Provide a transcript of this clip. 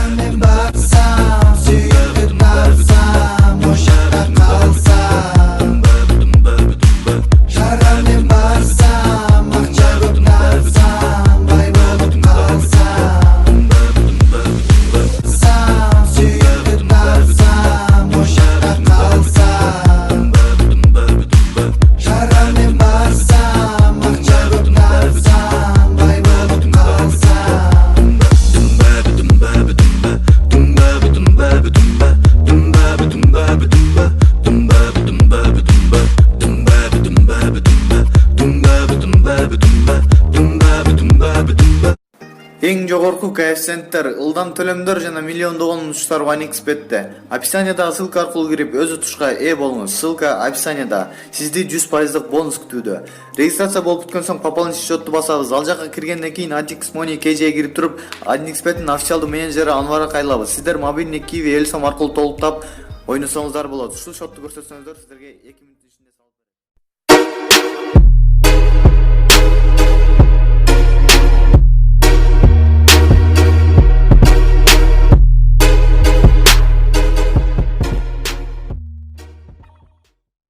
Şaranem baksam, suyup narsam, boşara kalsam. Şaranem baksam, akça köp narsam, bay bolup kalsam. Sam, suyup narsam, boşara kalsam. Şaranem baksam, akça köp narsam, bay bolup kalsam. Эң жогорку коэффициенттер, ылдам төлөмдөр жана миллиондогон утуштар OneXBet'те. Описаниядагы ссылка аркылуу кирип өз утушка ээ болуңуз. Ссылка описаниядо. Сизди 100% бонус күтүүдө. Регистрация болуп бүткөн соң пополнить счетту басабыз. Ал жака киргенден кийин Antix Money KJ'ге кирип туруп, OneXBet'ин официалдуу менеджери Анварга кайрылабыз. Сиздер мобильный Kiwi Элсом аркылуу толуктап ойносоңуздар болот. Ушул счетту көрсөтсөңүздөр сиздерге 2